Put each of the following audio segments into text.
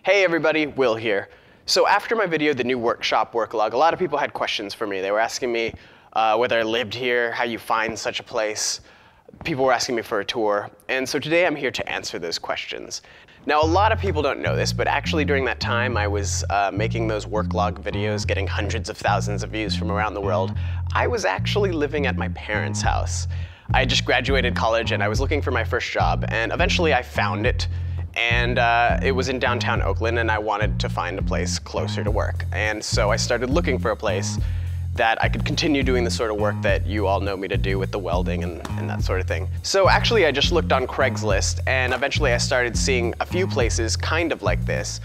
Hey everybody, Will here. So after my video, the new Workshop Worklog, a lot of people had questions for me. They were asking me whether I lived here, how you find such a place. People were asking me for a tour. And so today I'm here to answer those questions. Now a lot of people don't know this, but actually during that time I was making those Worklog videos, getting hundreds of thousands of views from around the world. I was actually living at my parents' house. I had just graduated college and I was looking for my first job, and eventually I found it. And it was in downtown Oakland, and I wanted to find a place closer to work. And so I started looking for a place that I could continue doing the sort of work that you all know me to do with the welding and that sort of thing. So actually I just looked on Craigslist, and eventually I started seeing a few places kind of like this.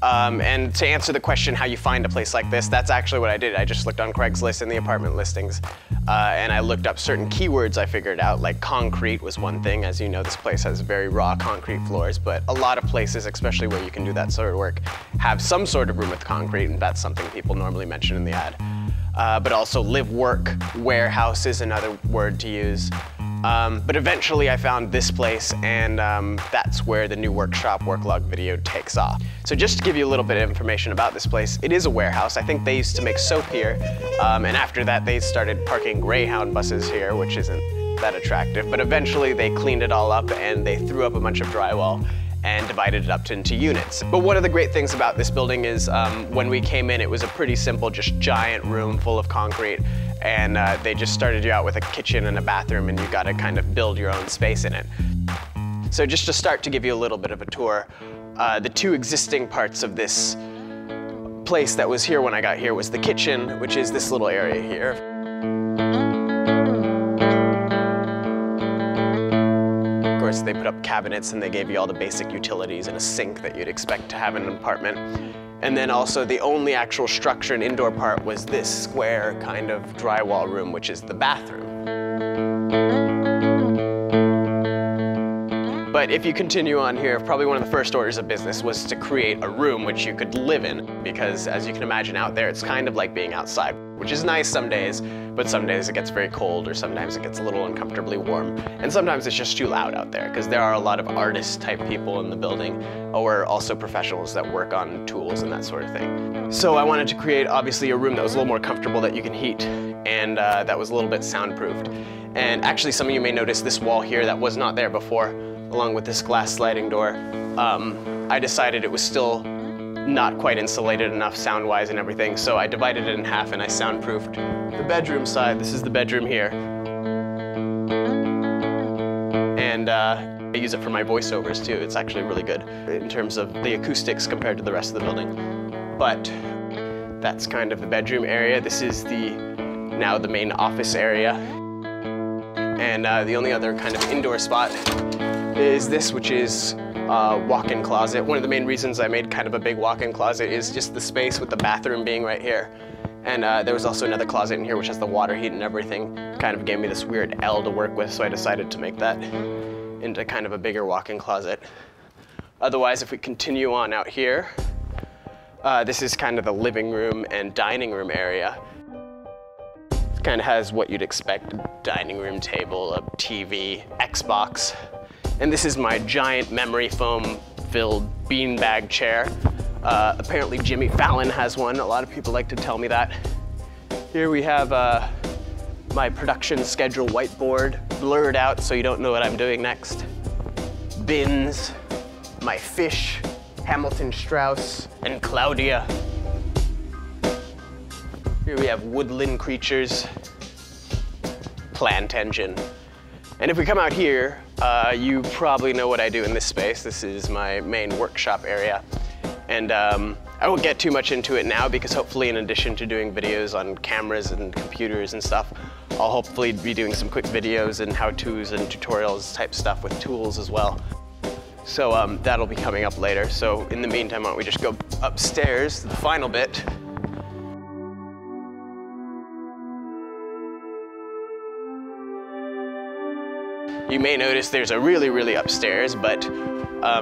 And to answer the question how you find a place like this, that's actually what I did. I just looked on Craigslist in the apartment listings, and I looked up certain keywords I figured out, like concrete was one thing. As you know, this place has very raw concrete floors, but a lot of places, especially where you can do that sort of work, have some sort of room with concrete, and that's something people normally mention in the ad. But also live, work, warehouse is another word to use. But eventually I found this place, and that's where the new Workshop Worklog video takes off. So just to give you a little bit of information about this place, it is a warehouse. I think they used to make soap here, and after that they started parking Greyhound buses here, which isn't that attractive. But eventually they cleaned it all up and they threw up a bunch of drywall and divided it up into units. But one of the great things about this building is when we came in, it was a pretty simple, just giant room full of concrete. And they just started you out with a kitchen and a bathroom, and you got to kind of build your own space in it. So just to start to give you a little bit of a tour, the two existing parts of this place that was here when I got here was the kitchen, which is this little area here. Of course, they put up cabinets and they gave you all the basic utilities and a sink that you'd expect to have in an apartment. And then also the only actual structure and indoor part was this square kind of drywall room, which is the bathroom. But if you continue on here, probably one of the first orders of business was to create a room which you could live in, because as you can imagine out there, it's kind of like being outside, which is nice some days, but some days it gets very cold, or sometimes it gets a little uncomfortably warm. And sometimes it's just too loud out there, because there are a lot of artist type people in the building, or also professionals that work on tools and that sort of thing. So I wanted to create obviously a room that was a little more comfortable, that you can heat, and that was a little bit soundproofed. And actually some of you may notice this wall here that was not there before, along with this glass sliding door. I decided it was still not quite insulated enough sound-wise and everything, so I divided it in half and I soundproofed the bedroom side. This is the bedroom here. And I use it for my voiceovers too. It's actually really good in terms of the acoustics compared to the rest of the building. But that's kind of the bedroom area. This is now the main office area. And the only other kind of indoor spot is this, which is a walk-in closet. One of the main reasons I made kind of a big walk-in closet is just the space with the bathroom being right here. And there was also another closet in here which has the water heat and everything. Kind of gave me this weird L to work with, so I decided to make that into kind of a bigger walk-in closet. Otherwise, if we continue on out here, this is kind of the living room and dining room area. It kind of has what you'd expect: a dining room table, a TV, Xbox. And this is my giant memory foam filled beanbag chair. Apparently Jimmy Fallon has one. A lot of people like to tell me that. Here we have my production schedule whiteboard, blurred out so you don't know what I'm doing next. Bins, my fish, Hamilton Strauss, and Claudia. Here we have woodland creatures, plant engine. And if we come out here, you probably know what I do in this space. This is my main workshop area. And I won't get too much into it now, because hopefully in addition to doing videos on cameras and computers and stuff, I'll hopefully be doing some quick videos and how-tos and tutorials type stuff with tools as well. So that'll be coming up later. So in the meantime, why don't we just go upstairs to the final bit. You may notice there's a really upstairs, but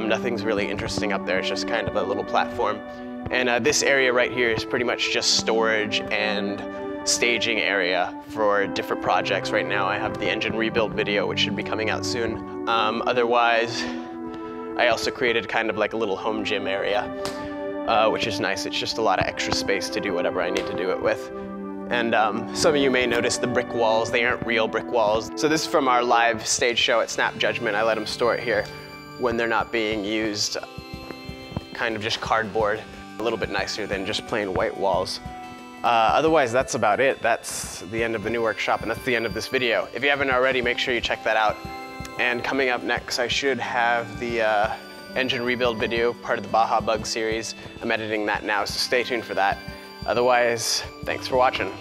nothing's really interesting up there. It's just kind of a little platform. And this area right here is pretty much just storage and staging area for different projects. Right now I have the engine rebuild video, which should be coming out soon. Otherwise, I also created kind of like a little home gym area, which is nice. It's just a lot of extra space to do whatever I need to do it with. And some of you may notice the brick walls. They aren't real brick walls. So this is from our live stage show at Snap Judgment. I let them store it here when they're not being used. Kind of just cardboard, a little bit nicer than just plain white walls. Otherwise, that's about it. That's the end of the new workshop, and that's the end of this video. If you haven't already, make sure you check that out. And coming up next, I should have the engine rebuild video, part of the Baja Bug series. I'm editing that now, so stay tuned for that. Otherwise, thanks for watching.